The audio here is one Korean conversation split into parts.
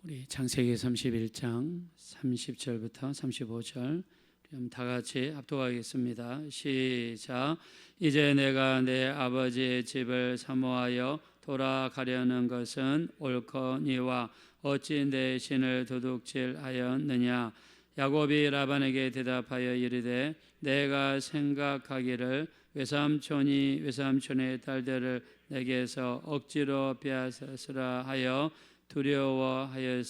우리 창세기 31장 30절부터 35절 다 같이 합독하겠습니다. 시작. 이제 내가 내 아버지의 집을 사모하여 돌아가려는 것은 옳거니와 어찌 내 신을 도둑질하였느냐. 야곱이 라반에게 대답하여 이르되 내가 생각하기를 외삼촌이 외삼촌의 딸들을 내게서 억지로 빼앗으라 하여 두려워하였음이니라.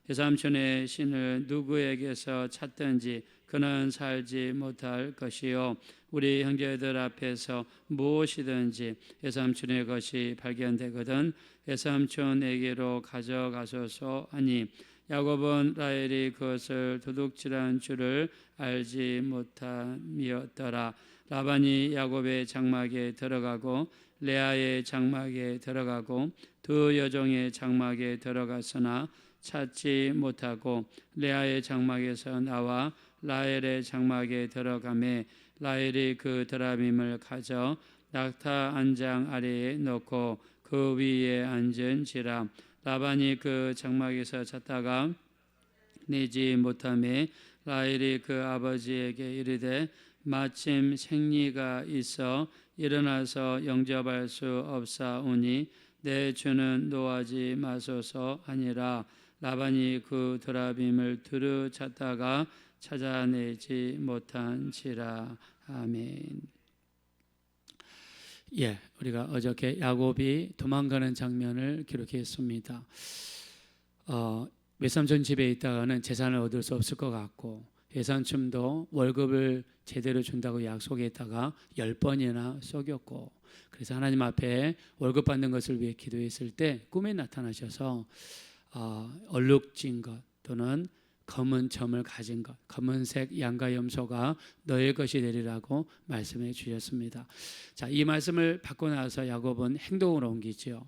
외삼촌의 신을 누구에게서 찾든지 그는 살지 못할 것이요 우리 형제들 앞에서 무엇이든지 외삼촌의 것이 발견되거든 외삼촌에게로 가져가소서 하니 야곱은 라헬이 그것을 도둑질한 줄을 알지 못함이었더라. 라반이 야곱의 장막에 들어가고 레아의 장막에 들어가고 두 여종의 장막에 들어갔으나 찾지 못하고 레아의 장막에서 나와 라헬의 장막에 들어가매 라헬이 그 드라밈을 가져 낙타 안장 아래에 놓고 그 위에 앉은지라. 라반이 그 장막에서 잤다가 내지 못하매 라헬이 그 아버지에게 이르되 마침 생리가 있어 일어나서 영접할 수 없사오니 내 주는 노하지 마소서 하니라. 라반이 그 드라빔을 두루 찾다가 찾아내지 못한지라. 아멘. 우리가 어저께 야곱이 도망가는 장면을 기록했습니다. 외삼촌 집에 있다가는 재산을 얻을 수 없을 것 같고 외삼촌도 월급을 제대로 준다고 약속했다가 10번이나 속였고, 그래서 하나님 앞에 월급 받는 것을 위해 기도했을 때 꿈에 나타나셔서 얼룩진 것 또는 검은 점을 가진 것, 검은색 양과 염소가 너의 것이 되리라고 말씀해 주셨습니다. 자, 이 말씀을 받고 나서 야곱은 행동으로 옮기죠.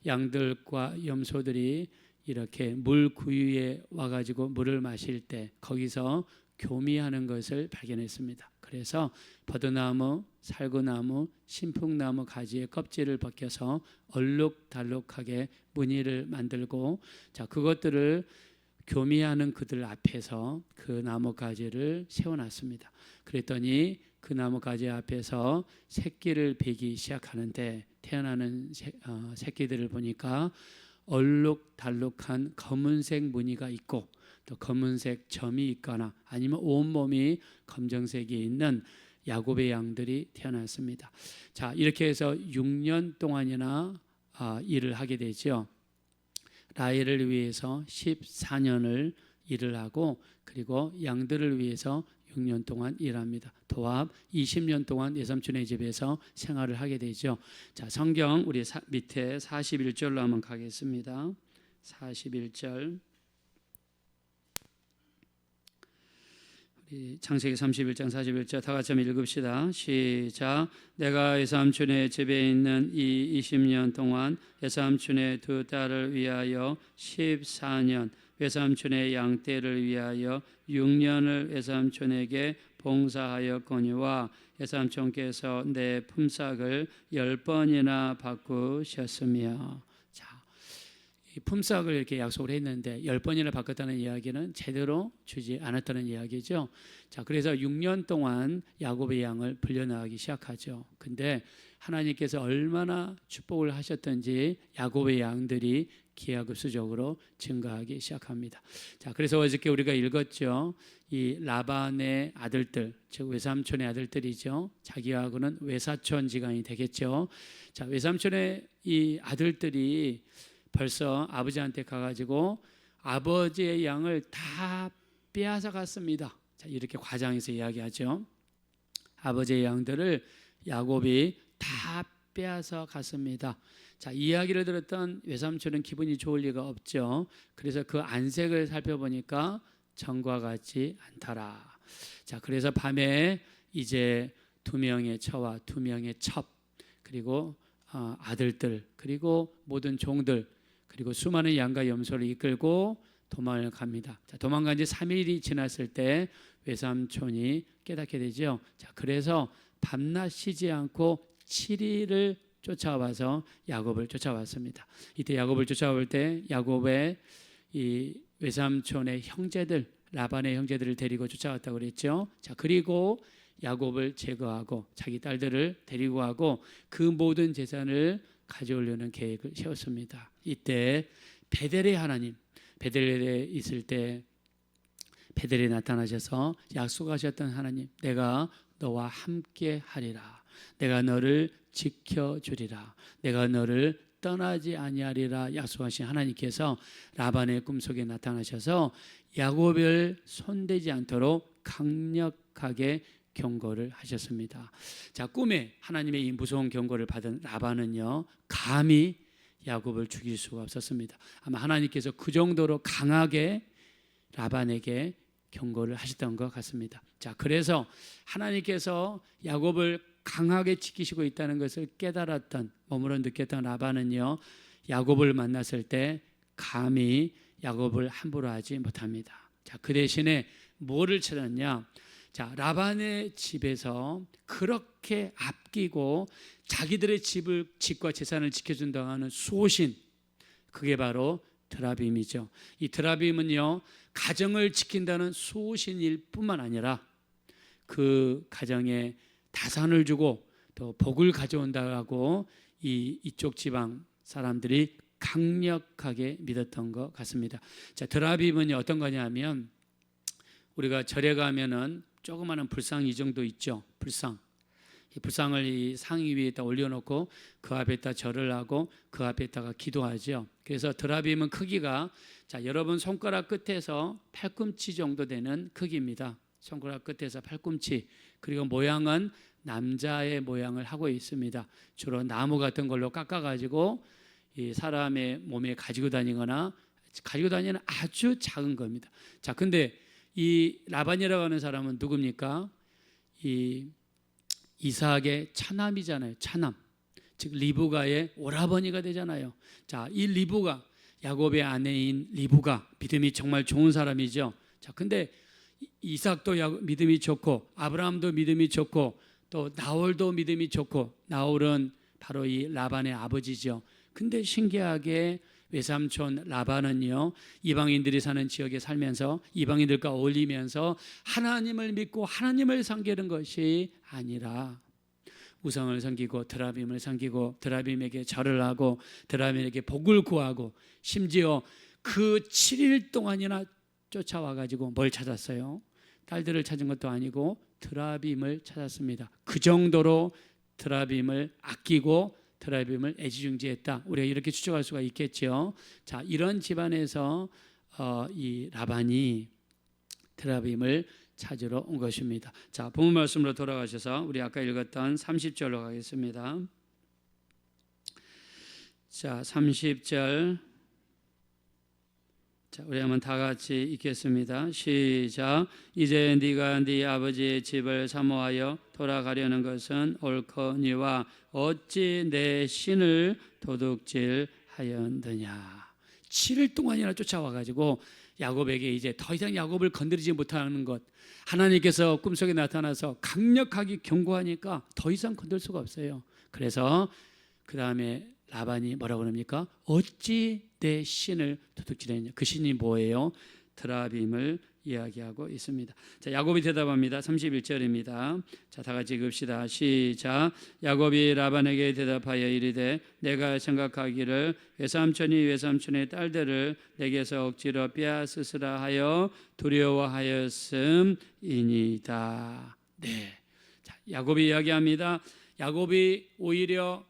양들과 염소들이 이렇게 물 구유에 와가지고 물을 마실 때 거기서 교미하는 것을 발견했습니다. 그래서 버드나무, 살구나무, 신풍나무 가지의 껍질을 벗겨서 얼룩달룩하게 무늬를 만들고, 자, 그것들을 교미하는 그들 앞에서 그 나무 가지를 세워놨습니다. 그랬더니 그 나무 가지 앞에서 새끼를 베기 시작하는데 태어나는 새끼들을 보니까 얼룩달룩한 검은색 무늬가 있고 또 검은색 점이 있거나 아니면 온몸이 검정색이 있는 야곱의 양들이 태어났습니다. 자, 이렇게 해서 6년 동안이나 일을 하게 되죠. 라헬을 위해서 14년을 일을 하고 그리고 양들을 위해서 6년 동안 일합니다. 도합 20년 동안 외삼촌의 집에서 생활을 하게 되죠. 자, 성경 우리 밑에 41절로 한번 가겠습니다. 41절. 창세기 31장 41절 다 같이 한번 읽읍시다. 시작. 내가 외삼촌의 집에 있는 이 20년 동안 외삼촌의 두 딸을 위하여 14년, 외삼촌의 양떼를 위하여 6년을 외삼촌에게 봉사하였거니와 외삼촌께서 내 품삯을 10번이나 바꾸셨으며. 이 품삯을 이렇게 약속을 했는데 10번이나 바꿨다는 이야기는 제대로 주지 않았다는 이야기죠. 자, 그래서 6년 동안 야곱의 양을 불려나가기 시작하죠. 근데 하나님께서 얼마나 축복을 하셨던지 야곱의 양들이 기하급수적으로 증가하기 시작합니다. 자, 그래서 어저께 우리가 읽었죠. 이 라반의 아들들, 즉 외삼촌의 아들들이죠. 자기하고는 외사촌지간이 되겠죠. 자, 외삼촌의 이 아들들이 벌써 아버지한테 가가지고 아버지의 양을 다 빼앗아 갔습니다. 자, 이렇게 과장해서 이야기하죠. 아버지의 양들을 야곱이 다 빼앗아 갔습니다. 자, 이 이야기를 들었던 외삼촌은 기분이 좋을 리가 없죠. 그래서 그 안색을 살펴보니까 전과 같지 않더라. 자, 그래서 밤에 이제 2명의 처와 2명의 첩, 그리고 아들들, 그리고 모든 종들, 그리고 수많은 양과 염소를 이끌고 도망을 갑니다. 자, 도망간 지 3일이 지났을 때 외삼촌이 깨닫게 되죠. 자, 그래서 밤낮 쉬지 않고 7일을 쫓아와서 야곱을 쫓아왔습니다. 이때 야곱을 쫓아올 때 야곱의 이 외삼촌의 형제들, 라반의 형제들을 데리고 쫓아왔다고 그랬죠. 자, 그리고 야곱을 제거하고 자기 딸들을 데리고 가고 그 모든 재산을 가져오려는 계획을 세웠습니다. 이때 베델의 하나님, 베델에 있을 때 베델에 나타나셔서 약속하셨던 하나님, 내가 너와 함께 하리라, 내가 너를 지켜주리라, 내가 너를 떠나지 아니하리라 약속하신 하나님께서 라반의 꿈속에 나타나셔서 야곱을 손대지 않도록 강력하게 경고를 하셨습니다. 자, 꿈에 하나님의 이 무서운 경고를 받은 라반은요, 감히 야곱을 죽일 수가 없었습니다. 아마 하나님께서 그 정도로 강하게 라반에게 경고를 하셨던 것 같습니다. 자, 그래서 하나님께서 야곱을 강하게 지키시고 있다는 것을 깨달았던, 몸으로 느꼈던 라반은요, 야곱을 만났을 때 감히 야곱을 함부로 하지 못합니다. 자, 그 대신에 뭐를 찾았냐? 자, 라반의 집에서 그렇게 아끼고 자기들의 집과 재산을 지켜준다고 하는 수호신, 그게 바로 드라빔이죠. 이 드라빔은요, 가정을 지킨다는 수호신일 뿐만 아니라 그 가정에 다산을 주고 또 복을 가져온다고 이쪽 지방 사람들이 강력하게 믿었던 것 같습니다. 자, 드라빔은 어떤 거냐면 우리가 절에 가면은 조그마한 불상 이 정도 있죠. 불상. 이 불상을 이 상위 위에다 올려놓고 그 앞에다 절을 하고 그 앞에다가 기도하죠. 그래서 드라빔은 크기가, 자, 여러분 손가락 끝에서 팔꿈치 정도 되는 크기입니다. 손가락 끝에서 팔꿈치. 그리고 모양은 남자의 모양을 하고 있습니다. 주로 나무 같은 걸로 깎아가지고 이 사람의 몸에 가지고 다니거나 가지고 다니는 아주 작은 겁니다. 자, 근데 이 라반이라고 하는 사람은 누굽니까? 이 이삭의 차남이잖아요. 차남. 즉 리브가의 오라버니가 되잖아요. 자, 이 리브가, 야곱의 아내인 리브가 믿음이 정말 좋은 사람이죠. 자, 근데 이삭도 믿음이 좋고 아브라함도 믿음이 좋고 또 나홀도 믿음이 좋고, 나홀은 바로 이 라반의 아버지죠. 근데 신기하게 외삼촌 라반은요, 이방인들이 사는 지역에 살면서 이방인들과 어울리면서 하나님을 믿고 하나님을 섬기는 것이 아니라 우상을 섬기고 드라빔을 섬기고 드라빔에게 절을 하고 드라빔에게 복을 구하고, 심지어 그 7일 동안이나 쫓아와가지고 뭘 찾았어요? 딸들을 찾은 것도 아니고 드라빔을 찾았습니다. 그 정도로 드라빔을 아끼고 드라빔을 애지중지했다. 우리가 이렇게 추측할 수가 있겠죠. 자, 이런 집안에서 이 라반이 드라빔을 찾으러 온 것입니다. 자, 본문 말씀으로 돌아가셔서 우리 아까 읽었던 30절로 가겠습니다. 자, 30절. 자, 우리 한번 다 같이 읽겠습니다. 시작. 이제 네가 네 아버지의 집을 사모하여 돌아가려는 것은 옳거니와 어찌 내 신을 도둑질하였느냐. 7일 동안이나 쫓아와가지고 야곱에게 이제 더 이상 야곱을 건드리지 못하는 것, 하나님께서 꿈속에 나타나서 강력하게 경고하니까 더 이상 건들 수가 없어요. 그래서 그 다음에 라반이 뭐라고 합니까? 어찌 내 신을 도둑질했냐. 그 신이 뭐예요? 드라빔을 이야기하고 있습니다. 자, 야곱이 대답합니다. 31절입니다. 자, 다 같이 읽읍시다. 시작. 야곱이 라반에게 대답하여 이르되 내가 생각하기를 외삼촌의 딸들을 내게서 억지로 빼앗으시라 하여 두려워하였음이니이다. 네. 자, 야곱이 이야기합니다. 야곱이 오히려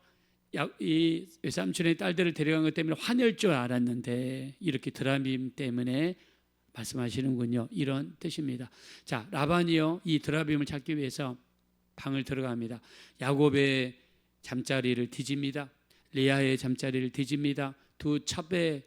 이 외삼촌의 딸들을 데려간 것 때문에 화낼 줄 알았는데 이렇게 드라빔 때문에 말씀하시는군요. 이런 뜻입니다. 자, 라반이요, 이 드라빔을 찾기 위해서 방을 들어갑니다. 야곱의 잠자리를 뒤집니다. 레아의 잠자리를 뒤집니다. 두 첩의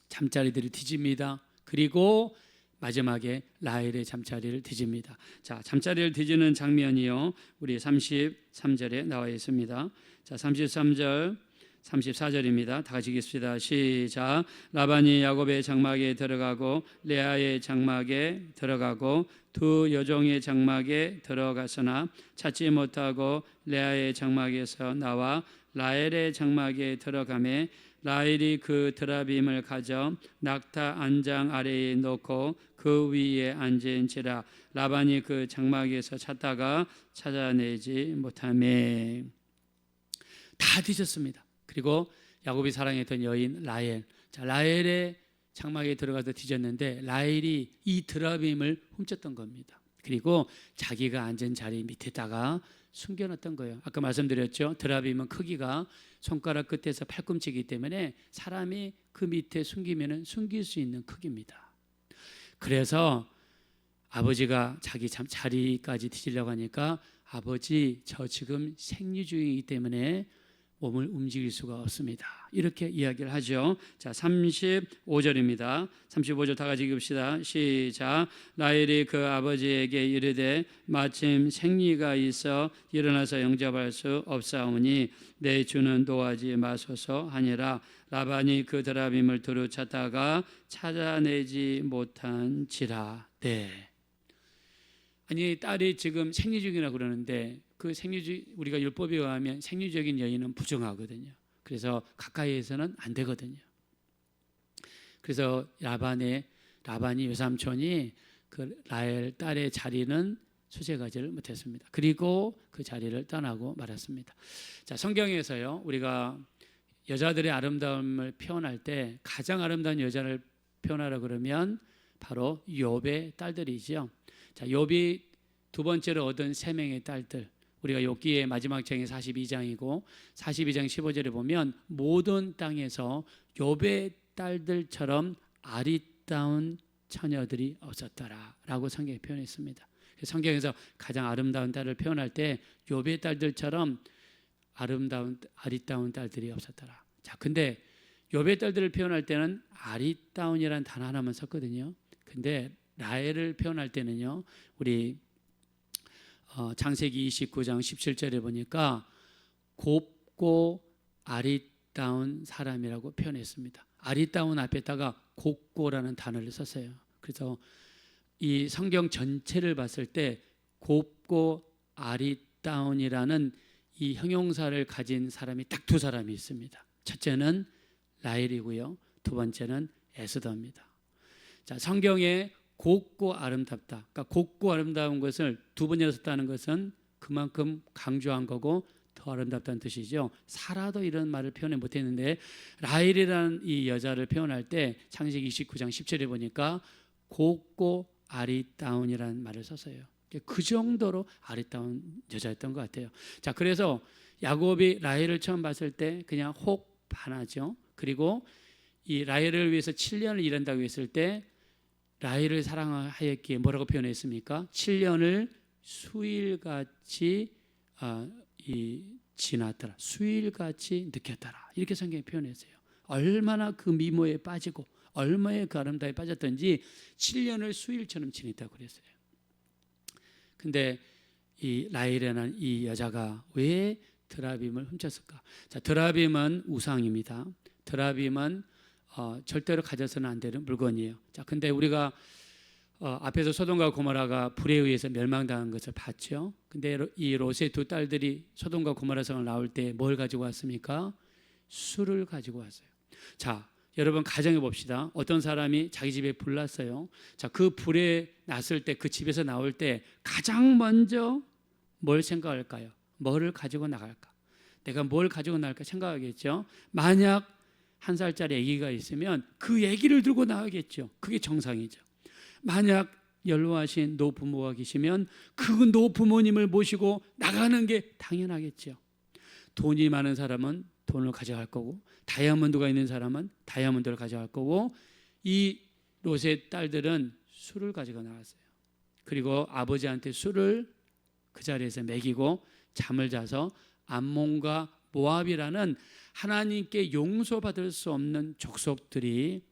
잠자리들을 뒤집니다. 그리고 마지막에 라헬의 잠자리를 뒤집니다. 자, 잠자리를 뒤지는 장면이요, 우리 33절에 나와 있습니다. 자, 33절 34절입니다. 다 같이 읽겠습니다. 시작. 라반이 야곱의 장막에 들어가고 레아의 장막에 들어가고 두 여종의 장막에 들어갔으나 찾지 못하고 레아의 장막에서 나와 라헬의 장막에 들어가매 라헬이 그 드라빔을 가져 낙타 안장 아래에 놓고 그 위에 앉은지라 라반이 그 장막에서 찾다가 찾아내지 못하매. 다 뒤졌습니다. 그리고 야곱이 사랑했던 여인 라헬. 자, 라헬의 장막에 들어가서 뒤졌는데 라헬이 이 드라빔을 훔쳤던 겁니다. 그리고 자기가 앉은 자리 밑에다가 숨겨놨던 거예요. 아까 말씀드렸죠. 드라빔은 크기가 손가락 끝에서 팔꿈치이기 때문에 사람이 그 밑에 숨기면 숨길 수 있는 크기입니다. 그래서 아버지가 자기 자리까지 뒤지려고 하니까 아버지 저 지금 생리 중이기 때문에 몸을 움직일 수가 없습니다. 이렇게 이야기를 하죠. 자, 35절입니다. 35절 다 같이 읽읍시다. 시작. 라헬이 그 아버지에게 이르되 마침 생리가 있어 일어나서 영접할 수 없사오니 내 주는 노하지 마소서 하니라. 라반이 그 드라빔을 두루 찾다가 찾아내지 못한지라. 네. 아니 딸이 지금 생리 중이라고 그러는데 그 우리가 율법에 의하면 생리적인 여인은 부정하거든요. 그래서 가까이에서는 안 되거든요. 그래서 라반이 외삼촌이 그 라헬 딸의 자리는 수색하지를 못했습니다. 그리고 그 자리를 떠나고 말았습니다. 자, 성경에서요 우리가 여자들의 아름다움을 표현할 때 가장 아름다운 여자를 표현하라 그러면 바로 욥의 딸들이죠. 자, 욥이 두 번째로 얻은 세 명의 딸들, 우리가 욥기의 마지막 장이 42장이고 42장 15절에 보면 모든 땅에서 욥의 딸들처럼 아리따운 처녀들이 없었더라라고 성경에 표현했습니다. 성경에서 가장 아름다운 딸을 표현할 때 욥의 딸들처럼 아리따운 딸들이 없었더라. 자, 근데 욥의 딸들을 표현할 때는 아리따운이라는 단어 하나만 썼거든요. 근데 라헬을 표현할 때는요, 우리 창세기 29장 17절에 보니까 곱고 아리따운 사람이라고 표현했습니다. 아리따운 앞에다가 곱고라는 단어를 썼어요. 그래서 이 성경 전체를 봤을 때 곱고 아리따운이라는 이 형용사를 가진 사람이 딱 두 사람이 있습니다. 첫째는 라헬이고요, 두 번째는 에스더입니다. 자, 성경에 곱고 아름답다. 그러니까 곱고 아름다운 것을 두 번이나 썼다는 것은 그만큼 강조한 거고 더 아름답다는 뜻이죠. 사라도 이런 말을 표현을 못했는데 라헬이라는 이 여자를 표현할 때 창세기 29장 10절에 보니까 곱고 아리따운이라는 말을 썼어요. 그 정도로 아리따운 여자였던 것 같아요. 자, 그래서 야곱이 라헬을 처음 봤을 때 그냥 혹 반하죠. 그리고 이 라헬을 위해서 7년을 일한다고 했을 때 라헬을 사랑하였기에 뭐라고 표현했습니까? 7년을 수일같이 지났더라. 수일같이 느꼈더라. 이렇게 성경에 표현했어요. 얼마나 그 미모에 빠지고 얼마나 그 아름다움에 빠졌던지 7년을 수일처럼 지냈다고 그랬어요. 근데 이 라헬이라는 이 여자가 왜 드라빔을 훔쳤을까? 자, 드라빔은 우상입니다. 드라빔은 절대로 가져서는 안 되는 물건이에요. 자, 근데 우리가 앞에서 소돔과 고모라가 불에 의해서 멸망당한 것을 봤죠. 근데 이 롯의 두 딸들이 소돔과 고모라 성을 나올 때 뭘 가지고 왔습니까? 술을 가지고 왔어요. 자, 여러분 가정해 봅시다. 어떤 사람이 자기 집에 불 났어요. 자, 그 불에 났을 때 그 집에서 나올 때 가장 먼저 뭘 생각할까요? 뭐를 가지고 나갈까? 내가 뭘 가지고 나갈까 생각하겠죠. 만약 1살짜리 아기가 있으면 그 아기를 들고 나가겠죠. 그게 정상이죠. 만약 연로하신 노부모가 계시면 그 노부모님을 모시고 나가는 게 당연하겠죠. 돈이 많은 사람은 돈을 가져갈 거고 다이아몬드가 있는 사람은 다이아몬드를 가져갈 거고 이 롯의 딸들은 술을 가지고 나왔어요. 그리고 아버지한테 술을 그 자리에서 먹이고 잠을 자서 암몬과 모압이라는 하나님께 용서받을 수 없는 족속들이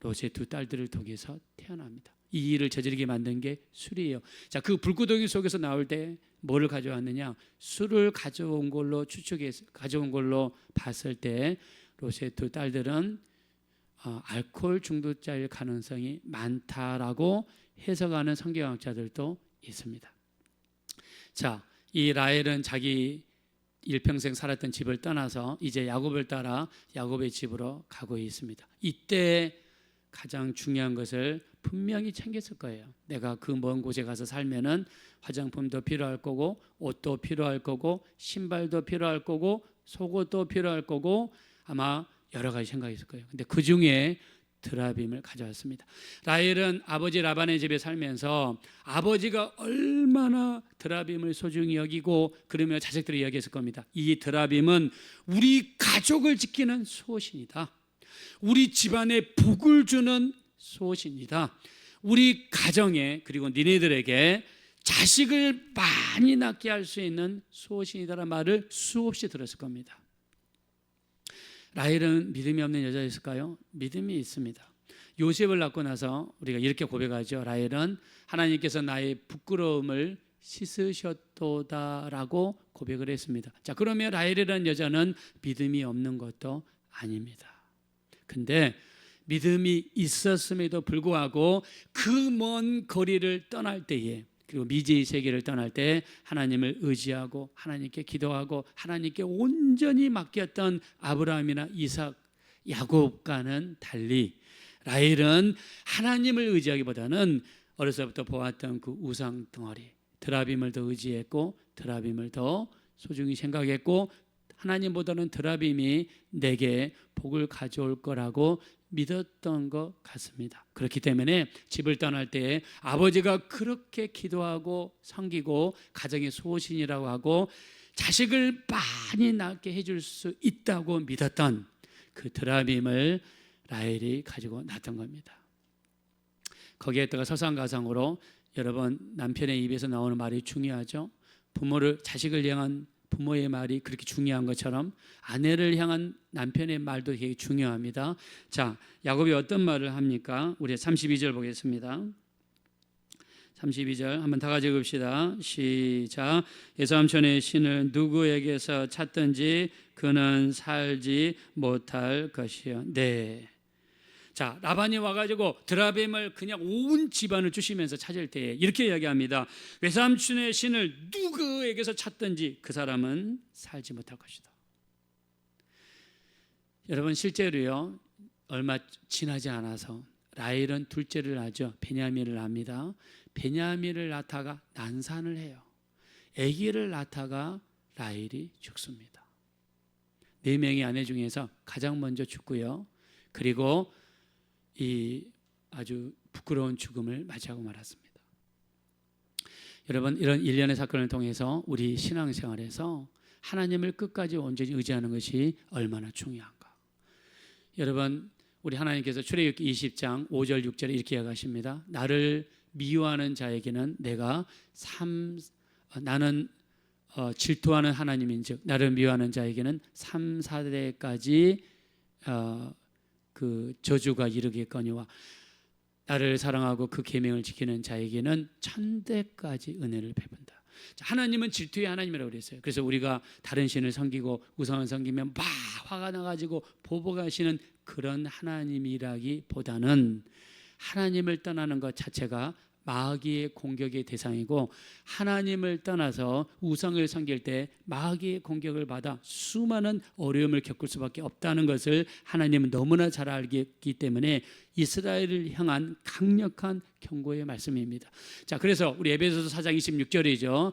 롯의 두 딸들을 통해서 태어납니다. 이 일을 저지르게 만든 게 술이에요. 자, 그 불구덩이 속에서 나올 때 뭐를 가져왔느냐? 술을 가져온 걸로 추측해서 가져온 걸로 봤을 때 롯의 두 딸들은 알코올 중독자일 가능성이 많다라고 해석하는 성경학자들도 있습니다. 자, 이 라헬은 자기 일평생 살았던 집을 떠나서 이제 야곱을 따라 야곱의 집으로 가고 있습니다. 이때 가장 중요한 것을 분명히 챙겼을 거예요. 내가 그 먼 곳에 가서 살면은 화장품도 필요할 거고, 옷도 필요할 거고, 신발도 필요할 거고, 속옷도 필요할 거고, 아마 여러 가지 생각이 있을 거예요. 근데 그 중에 드라빔을 가져왔습니다. 라헬은 아버지 라반의 집에 살면서 아버지가 얼마나 드라빔을 소중히 여기고 그러며 자식들이 여겼을 겁니다. 이 드라빔은 우리 가족을 지키는 수호신이다. 우리 집안에 복을 주는 수호신이다. 우리 가정에 그리고 니네들에게 자식을 많이 낳게 할 수 있는 수호신이다라는 말을 수없이 들었을 겁니다. 라헬은 믿음이 없는 여자였을까요? 믿음이 있습니다. 요셉을 낳고 나서 우리가 이렇게 고백하죠. 라헬은 하나님께서 나의 부끄러움을 씻으셨도다라고 고백을 했습니다. 자, 그러면 라헬이라는 여자는 믿음이 없는 것도 아닙니다. 근데 믿음이 있었음에도 불구하고 그 먼 거리를 떠날 때에, 그리고 미지의 세계를 떠날 때 하나님을 의지하고 하나님께 기도하고 하나님께 온전히 맡겼던 아브라함이나 이삭, 야곱과는 달리 라헬은 하나님을 의지하기보다는 어려서부터 보았던 그 우상 덩어리 드라빔을 더 의지했고, 드라빔을 더 소중히 생각했고, 하나님보다는 드라빔이 내게 복을 가져올 거라고 믿었던 것 같습니다. 그렇기 때문에 집을 떠날 때 아버지가 그렇게 기도하고 섬기고 가정의 수호신이라고 하고 자식을 많이 낳게 해줄 수 있다고 믿었던 그 드라빔을 라헬이 가지고 났던 겁니다. 거기에다가 설상가상으로 여러분, 남편의 입에서 나오는 말이 중요하죠. 자식을 향한 부모의 말이 그렇게 중요한 것처럼 아내를 향한 남편의 말도 되게 중요합니다. 자, 야곱이 어떤 말을 합니까? 우리 32절 보겠습니다. 32절 한번 다 같이 읽읍시다. 시작. 예삼촌의 신을 누구에게서 찾든지 그는 살지 못할 것이요. 네. 자, 라반이 와가지고 드라빔을 그냥 온 집안을 주시면서 찾을 때 이렇게 이야기합니다. 외삼촌의 신을 누구에게서 찾든지 그 사람은 살지 못할 것이다. 여러분, 실제로요, 얼마 지나지 않아서 라헬은 둘째를 낳죠. 베냐민을 낳습니다. 베냐민을 낳다가 난산을 해요. 아기를 낳다가 라헬이 죽습니다. 4명의 아내 중에서 가장 먼저 죽고요. 그리고 이 아주 부끄러운 죽음을 맞이하고 말았습니다. 여러분, 이런 일련의 사건을 통해서 우리 신앙생활에서 하나님을 끝까지 온전히 의지하는 것이 얼마나 중요한가. 여러분, 우리 하나님께서 출애굽기 20장 5절 6절에 이렇게 이야기하십니다. 나를 미워하는 자에게는 나는 질투하는 하나님인즉 나를 미워하는 자에게는 3, 4대까지 그 저주가 이르겠거니와 나를 사랑하고 그 계명을 지키는 자에게는 1000대까지 은혜를 베푼다. 하나님은 질투의 하나님이라고 그랬어요. 그래서 우리가 다른 신을 섬기고 우상을 섬기면 막 화가 나가지고 보복하시는 그런 하나님이라기보다는 하나님을 떠나는 것 자체가 마귀의 공격의 대상이고, 하나님을 떠나서 우상을 섬길 때 마귀의 공격을 받아 수많은 어려움을 겪을 수밖에 없다는 것을 하나님은 너무나 잘 알기 때문에 이스라엘을 향한 강력한 경고의 말씀입니다. 자, 그래서 우리 에베소서 4장 26절이죠.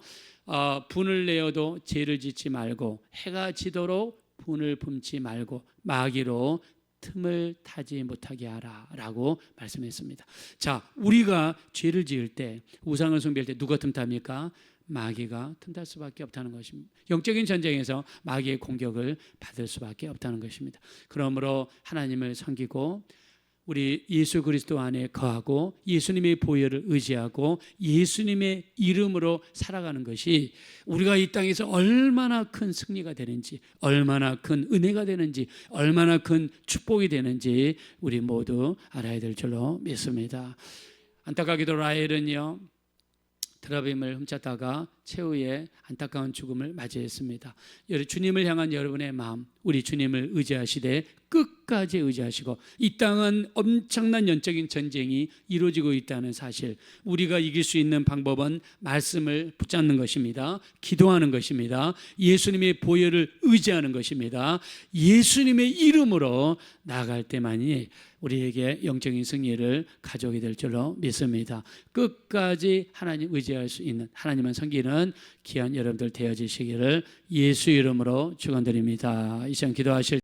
분을 내어도 죄를 짓지 말고 해가 지도록 분을 품지 말고 마귀로 틈을 타지 못하게 하라 라고 말씀했습니다. 자, 우리가 죄를 지을 때, 우상을 숭배할 때 누가 틈탑니까? 마귀가 틈탈 수밖에 없다는 것입니다. 영적인 전쟁에서 마귀의 공격을 받을 수밖에 없다는 것입니다. 그러므로 하나님을 섬기고 우리 예수 그리스도 안에 거하고 예수님의 보혈을 의지하고 예수님의 이름으로 살아가는 것이 우리가 이 땅에서 얼마나 큰 승리가 되는지, 얼마나 큰 은혜가 되는지, 얼마나 큰 축복이 되는지 우리 모두 알아야 될 줄로 믿습니다. 안타깝게도 라헬은요, 드라빔을 훔쳤다가 최후의 안타까운 죽음을 맞이했습니다. 주님을 향한 여러분의 마음, 우리 주님을 의지하시되 끝까지 의지하시고, 이 땅은 엄청난 영적인 전쟁이 이루어지고 있다는 사실, 우리가 이길 수 있는 방법은 말씀을 붙잡는 것입니다. 기도하는 것입니다. 예수님의 보혈을 의지하는 것입니다. 예수님의 이름으로 나아갈 때만이 우리에게 영적인 승리를 가져오게 될 줄로 믿습니다. 끝까지 하나님 의지할 수 있는, 하나님만 섬기는 귀한 여러분들 되어지시기를 예수 이름으로 축원드립니다. 이 시간 기도하실